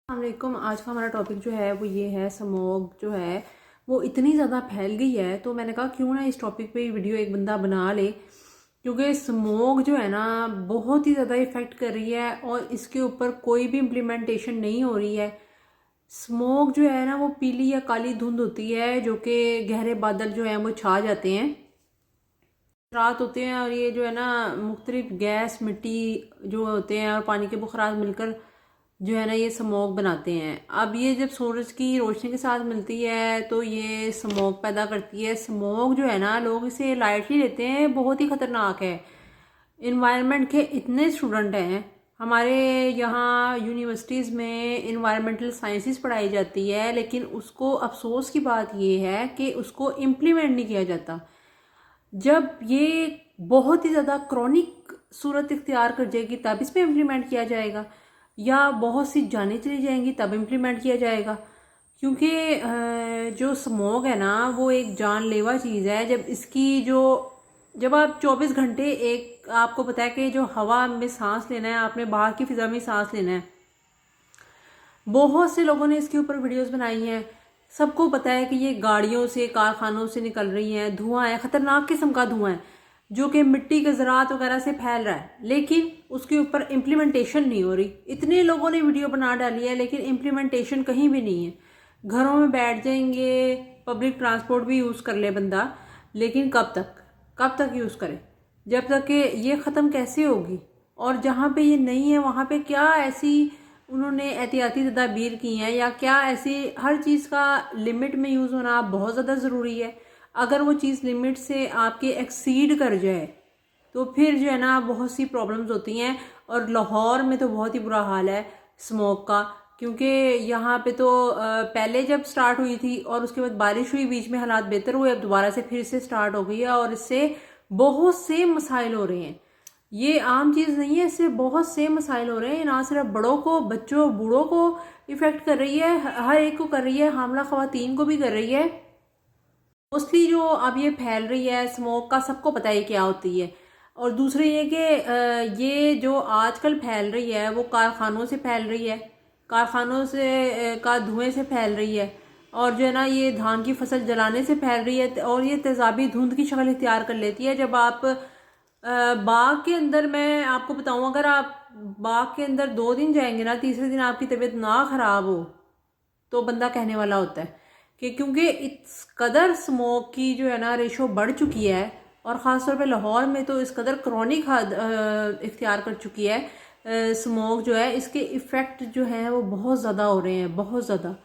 वालेकुम। आज का हमारा टॉपिक जो है वो ये है, स्मोक जो है वो इतनी ज़्यादा फैल गई है तो मैंने कहा क्यों ना इस टॉपिक पे वीडियो एक बंदा बना ले, क्योंकि स्मोक जो है ना बहुत ही ज़्यादा इफ़ेक्ट कर रही है और इसके ऊपर कोई भी इम्प्लीमेंटेशन नहीं हो रही है। स्मोक जो है ना वो पीली या काली धुंध होती है जो कि गहरे बादल जो हैं वो छा जाते हैं, रात होते हैं, और ये जो है ना मुख्तलिफ गैस मिट्टी जो होते हैं और पानी के बुखरात मिलकर जो है ना ये स्मोक बनाते हैं। अब ये जब सूरज की रोशनी के साथ मिलती है तो ये स्मोक पैदा करती है। स्मोक जो है ना लोग इसे लाइटली लेते हैं, बहुत ही ख़तरनाक है। इन्वायरमेंट के इतने स्टूडेंट हैं हमारे यहाँ यूनिवर्सिटीज़ में, इन्वायरमेंटल साइंसेस पढ़ाई जाती है, लेकिन उसको अफसोस की बात ये है कि उसको इम्प्लीमेंट नहीं किया जाता। जब ये बहुत ही ज़्यादा क्रॉनिक सूरत इख्तियार कर जाएगी तब इस पर इम्प्लीमेंट किया जाएगा, या बहुत सी जानें चली जाएंगी तब इम्प्लीमेंट किया जाएगा। क्योंकि जो स्मोक है ना वो एक जानलेवा चीज़ है। जब आप 24 घंटे, एक आपको पता है कि जो हवा में सांस लेना है आपने, बाहर की फिजा में सांस लेना है, बहुत से लोगों ने इसके ऊपर वीडियोस बनाई हैं। सबको पता है कि ये गाड़ियों से, कारखानों से निकल रही हैं, धुआं है, ख़तरनाक किस्म का धुआं है जो कि मिट्टी के ज़रात वगैरह से फैल रहा है, लेकिन उसके ऊपर इम्प्लीमेंटेशन नहीं हो रही। इतने लोगों ने वीडियो बना डाली है लेकिन इम्प्लीमेंटेशन कहीं भी नहीं है। घरों में बैठ जाएंगे, पब्लिक ट्रांसपोर्ट भी यूज़ कर ले बंदा, लेकिन कब तक यूज़ करे? जब तक कि ये ख़त्म कैसे होगी? और जहाँ पे ये नहीं है वहाँ पे क्या ऐसी उन्होंने एहतियाती तदाबीर की हैं, या क्या ऐसे हर चीज़ का लिमिट में यूज़ होना बहुत ज़्यादा ज़रूरी है। अगर वो चीज़ लिमिट से आपके एक्सीड कर जाए तो फिर जो है ना बहुत सी प्रॉब्लम्स होती हैं। और लाहौर में तो बहुत ही बुरा हाल है स्मोक का, क्योंकि यहाँ पे तो पहले जब स्टार्ट हुई थी और उसके बाद बारिश हुई, बीच में हालात बेहतर हुए, अब दोबारा से फिर से स्टार्ट हो गई है और इससे बहुत से मसाइल हो रहे हैं। ये आम चीज़ नहीं है, इससे बहुत से मसाइल हो रहे हैं। ना सिर्फ बड़ों को, बच्चों, बूढ़ों को इफ़ेक्ट कर रही है, हर एक को कर रही है, हामला ख़वातीन को भी कर रही है। मोस्टली जो अब ये फैल रही है स्मोक का, सबको पता है क्या होती है। और दूसरी ये कि ये जो आजकल फैल रही है वो कारखानों से फैल रही है, कारखानों से का धुएं से फैल रही है, और जो है ना ये धान की फसल जलाने से फैल रही है, और ये तेज़ाबी धुंध की शक्ल इख्तियार कर लेती है। जब आप बाग के अंदर, मैं आपको बताऊं, अगर आप बाग के अंदर 2 दिन जाएंगे ना, तीसरे दिन आपकी तबीयत ना खराब हो तो बंदा कहने वाला होता है कि क्योंकि इस कदर स्मोक की जो है ना रेशो बढ़ चुकी है, और ख़ासतौर पे लाहौर में तो इस कदर क्रॉनिक हद इख्तियार कर चुकी है स्मोक जो है, इसके इफ़ेक्ट जो हैं वो बहुत ज़्यादा हो रहे हैं, बहुत ज़्यादा।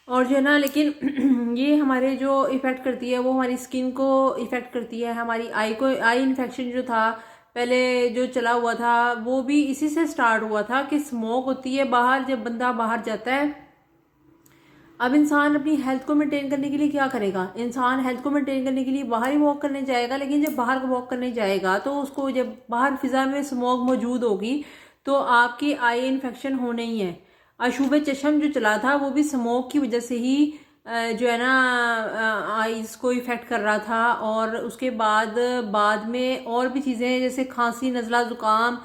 और जो है ना, लेकिन ये हमारे जो इफ़ेक्ट करती है वो हमारी स्किन को इफ़ेक्ट करती है, हमारी आई इन्फेक्शन जो था पहले जो चला हुआ था वो भी इसी से स्टार्ट हुआ था कि स्मोक होती है बाहर, जब बंदा बाहर जाता है। अब इंसान अपनी हेल्थ को मेंटेन करने के लिए क्या करेगा? इंसान हेल्थ को मेंटेन करने के लिए बाहर ही वॉक करने जाएगा, लेकिन जब बाहर वॉक करने जाएगा तो उसको, जब बाहर फिजा में स्मोक मौजूद होगी तो आपकी आई इन्फेक्शन होने ही है। अशूब चशम जो चला था वो भी स्मोक की वजह से ही जो है ना आईज को इफ़ेक्ट कर रहा था, और उसके बाद में और भी चीज़ें जैसे खांसी, नज़ला, ज़ुकाम,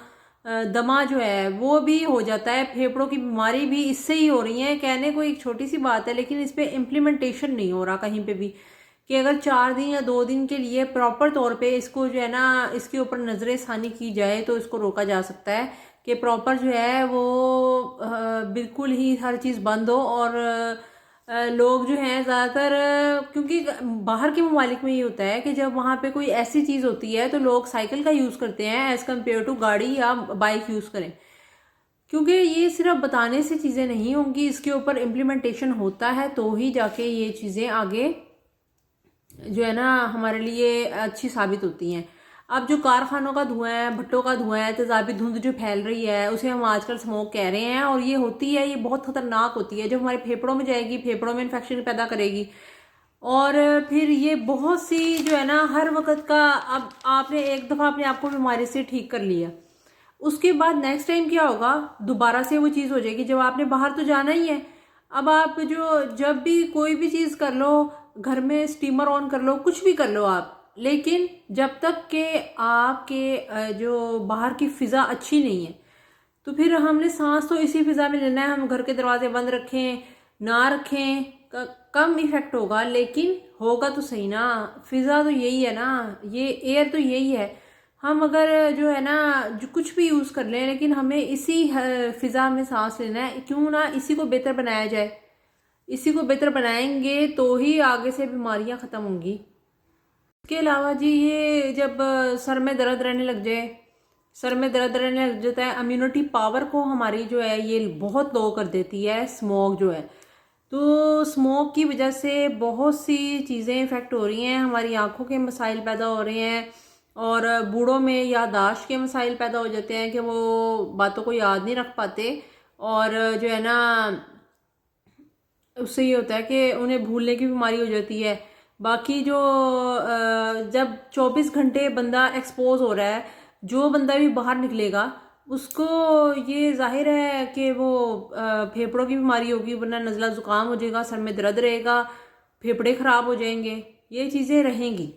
दमा जो है वो भी हो जाता है। फेफड़ों की बीमारी भी इससे ही हो रही है। कहने को एक छोटी सी बात है, लेकिन इस पर इम्प्लीमेंटेशन नहीं हो रहा कहीं पे भी, कि अगर 4 दिन या 2 दिन के लिए प्रॉपर तौर पे इसको जो है ना इसके ऊपर नजर षानी की जाए तो इसको रोका जा सकता है, कि प्रॉपर जो है वो बिल्कुल ही हर चीज़ बंद हो। और लोग जो हैं ज़्यादातर, क्योंकि बाहर के ममालिक में ये होता है कि जब वहाँ पे कोई ऐसी चीज़ होती है तो लोग साइकिल का यूज़ करते हैं एज़ कम्पेयर टू गाड़ी या बाइक यूज़ करें, क्योंकि ये सिर्फ बताने से चीज़ें नहीं होंगी, इसके ऊपर इम्प्लीमेंटेशन होता है तो ही जाके ये चीज़ें आगे जो है ना हमारे लिए अच्छी साबित होती हैं। अब जो कारखानों का धुआं है, भट्टों का धुआं है, तेज़ाबी धुंध जो फैल रही है उसे हम आजकल स्मोक कह रहे हैं, और ये होती है, ये बहुत खतरनाक होती है। जब हमारे फेफड़ों में जाएगी, फेफड़ों में इन्फेक्शन पैदा करेगी, और फिर ये बहुत सी जो है ना हर वक्त का, अब आपने एक दफ़ा अपने आप को बीमारी से ठीक कर लिया, उसके बाद नेक्स्ट टाइम क्या होगा? दोबारा से वो चीज़ हो जाएगी। जब आपने बाहर तो जाना ही है, अब आप जो जब भी कोई भी चीज़ कर लो, घर में स्टीमर ऑन कर लो, कुछ भी कर लो आप, लेकिन जब तक कि आपके जो बाहर की फ़िज़ा अच्छी नहीं है, तो फिर हमने सांस तो इसी फिजा में लेना है। हम घर के दरवाजे बंद रखें ना रखें, कम इफेक्ट होगा, लेकिन होगा तो सही ना। फिजा तो यही है ना, ये एयर तो यही है। हम अगर जो है ना जो कुछ भी यूज़ कर लें, लेकिन हमें इसी फिजा में सांस लेना है। क्यों ना इसी को बेहतर बनाया जाए, इसी को बेहतर बनाएंगे तो ही आगे से बीमारियां ख़त्म होंगी। इसके अलावा जी, ये जब सर में दर्द रहने लग जाए, सर में दर्द रहने लग जाता है, इम्यूनिटी पावर को हमारी जो है ये बहुत लो कर देती है स्मोक जो है। तो स्मोक की वजह से बहुत सी चीज़ें इफ़ेक्ट हो रही हैं। हमारी आंखों के मसाइल पैदा हो रहे हैं, और बूढ़ों में याददाश्त के मसाइल पैदा हो जाते हैं कि वो बातों को याद नहीं रख पाते, और जो है ना उससे ये होता है कि उन्हें भूलने की बीमारी हो जाती है। बाकी जो जब 24 घंटे बंदा एक्सपोज हो रहा है, जो बंदा भी बाहर निकलेगा उसको ये जाहिर है कि वो फेफड़ों की बीमारी होगी, वरना नज़ला ज़ुकाम हो जाएगा, सर में दर्द रहेगा, फेफड़े ख़राब हो जाएंगे, ये चीज़ें रहेंगी।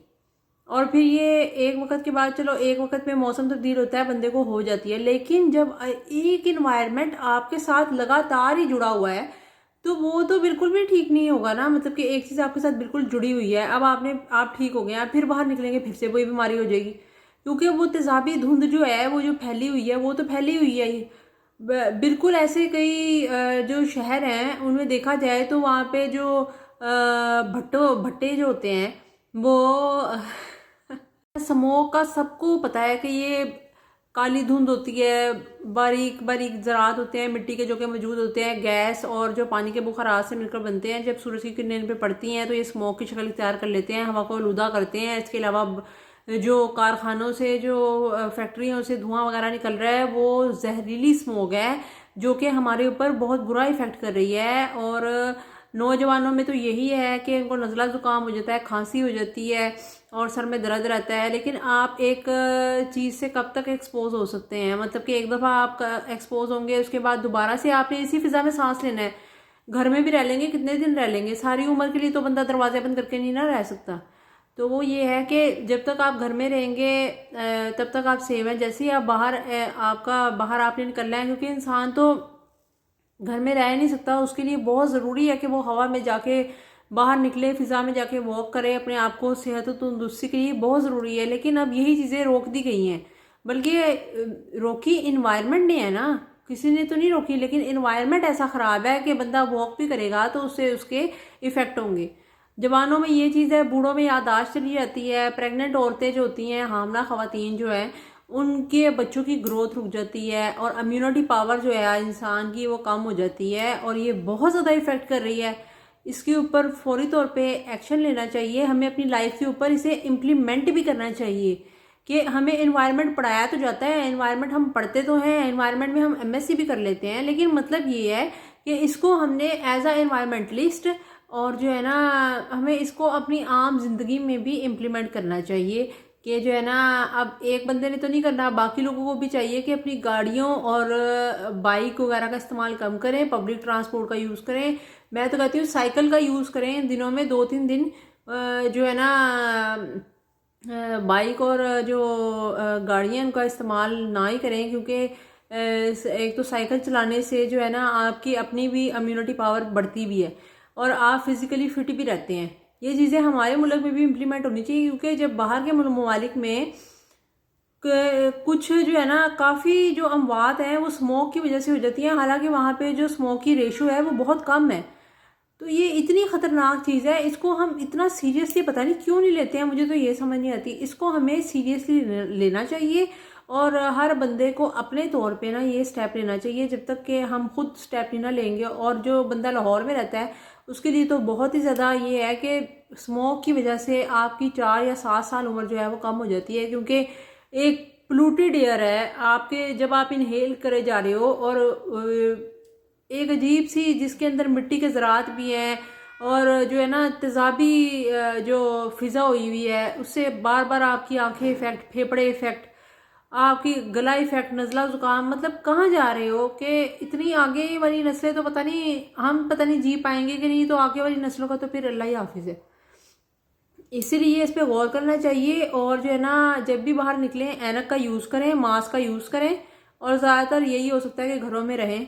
और फिर ये एक वक्त के बाद, चलो एक वक्त में मौसम तब्दील होता है, बंदे को हो जाती है, लेकिन जब एक इन्वायरमेंट आपके साथ लगातार ही जुड़ा हुआ है तो वो तो बिल्कुल भी ठीक नहीं होगा ना। मतलब कि एक चीज़ आपके साथ बिल्कुल जुड़ी हुई है, अब आप ठीक हो गए, आप फिर बाहर निकलेंगे फिर से वही बीमारी हो जाएगी, क्योंकि वो तेजाबी धुंध जो है वो जो फैली हुई है वो तो फैली हुई है ही। बिल्कुल ऐसे कई जो शहर हैं उनमें देखा जाए तो वहाँ पे जो भट्टे जो होते हैं वो स्मोक का सबको पता है कि ये काली धुंध होती है, बारीक बारीक ज़रात होते हैं मिट्टी के जो कि मौजूद होते हैं, गैस और जो पानी के बुखारात से मिलकर बनते हैं। जब सूरज की किरणें इन पे पड़ती हैं तो ये स्मोक की शक्ल इख्तियार कर लेते हैं, हवा को आलूदा करते हैं। इसके अलावा जो कारखानों से, जो फैक्ट्रियों से धुआं वगैरह निकल रहा है वो जहरीली स्मोक है, जो कि हमारे ऊपर बहुत बुरा इफेक्ट कर रही है। और नौजवानों में तो यही है कि उनको नज़ला ज़ुकाम हो जाता है, खांसी हो जाती है और सर में दर्द रहता है। लेकिन आप एक चीज़ से कब तक एक्सपोज हो सकते हैं? मतलब कि एक दफ़ा आप एक्सपोज होंगे, उसके बाद दोबारा से आपने इसी फिज़ा में सांस लेना है। घर में भी रह लेंगे, कितने दिन रह लेंगे? सारी उम्र के लिए तो बंदा दरवाजे बंद करके नहीं ना रह सकता। तो वो ये है कि जब तक आप घर में रहेंगे तब तक आप सेव हैं। जैसे ही आप बाहर बाहर आपने निकलना है, क्योंकि इंसान तो घर में रह नहीं सकता, उसके लिए बहुत ज़रूरी है कि वो हवा में जाके बाहर निकले, फिज़ा में जाके वॉक करे, अपने आप को सेहत और तंदुरुस्ती के लिए बहुत ज़रूरी है। लेकिन अब यही चीज़ें रोक दी गई हैं, बल्कि रोकी इन्वायरमेंट ने है ना, किसी ने तो नहीं रोकी, लेकिन इन्वायरमेंट ऐसा ख़राब है कि बंदा वॉक भी करेगा तो उससे उसके इफ़ेक्ट होंगे। जवानों में ये चीज़ है, बूढ़ों में याददाश्त चली जाती है, प्रेग्नेंट औरतें जो होती हैं, हामला ख़वातीन जो है, उनके बच्चों की ग्रोथ रुक जाती है, और इम्यूनिटी पावर जो है इंसान की वो कम हो जाती है, और ये बहुत ज़्यादा इफ़ेक्ट कर रही है। इसके ऊपर फौरी तौर पे एक्शन लेना चाहिए, हमें अपनी लाइफ के ऊपर इसे इम्प्लीमेंट भी करना चाहिए। कि हमें एनवायरनमेंट पढ़ाया तो जाता है, एनवायरनमेंट हम पढ़ते तो हैं, एनवायरनमेंट में हम एमएससी भी कर लेते हैं, लेकिन मतलब ये है कि इसको हमने एज अ एनवायरनमेंटलिस्ट और जो है ना हमें इसको अपनी आम जिंदगी में भी इम्प्लीमेंट करना चाहिए। कि जो है ना, अब एक बंदे ने तो नहीं करना, बाकी लोगों को भी चाहिए कि अपनी गाड़ियों और बाइक वगैरह का इस्तेमाल कम करें, पब्लिक ट्रांसपोर्ट का यूज़ करें। मैं तो कहती हूँ साइकिल का यूज़ करें, दिनों में 2-3 दिन जो है ना बाइक और जो गाड़ियाँ उनका इस्तेमाल ना ही करें, क्योंकि एक तो साइकिल चलाने से जो है ना आपकी अपनी भी इम्यूनिटी पावर बढ़ती भी है और आप फिज़िकली फिट भी रहते हैं। ये चीज़ें हमारे मुल्क में भी इम्प्लीमेंट होनी चाहिए, क्योंकि जब बाहर के ममालिक में कुछ जो है ना काफ़ी जो अमवात हैं वो स्मोक की वजह से हो जाती हैं, हालांकि वहाँ पे जो स्मोक की रेशो है वो बहुत कम है। तो ये इतनी ख़तरनाक चीज़ है, इसको हम इतना सीरियसली पता नहीं क्यों नहीं लेते हैं, मुझे तो ये समझ नहीं आती। इसको हमें सीरियसली लेना चाहिए और हर बंदे को अपने तौर पे ना ये स्टेप लेना चाहिए। जब तक कि हम खुद स्टेप नहीं ना लेंगे, और जो बंदा लाहौर में रहता है उसके लिए तो बहुत ही ज़्यादा ये है कि स्मोक की वजह से आपकी 4 या 7 साल उम्र जो है वो कम हो जाती है, क्योंकि एक पोल्यूटेड एयर है आपके, जब आप इनहेल करे जा रहे हो, और एक अजीब सी जिसके अंदर मिट्टी के ज़रात भी हैं और जो है ना तेज़ाबी जो फिज़ा हुई हुई है, उससे बार बार आपकी आंखें इफ़ेक्ट, फेफड़े इफ़ेक्ट, आपकी गला इफ़ेक्ट, नज़ला ज़ुकाम। मतलब कहाँ जा रहे हो कि इतनी आगे वाली नस्लें तो पता नहीं जी पाएंगे कि नहीं, तो आगे वाली नस्लों का तो फिर अल्लाह ही हाफिज़ है। इसीलिए इस पर गौर करना चाहिए, और जो है ना जब भी बाहर निकलें ऐनक का यूज़ करें, मास्क का यूज़ करें, और ज़्यादातर यही हो सकता है कि घरों में रहें,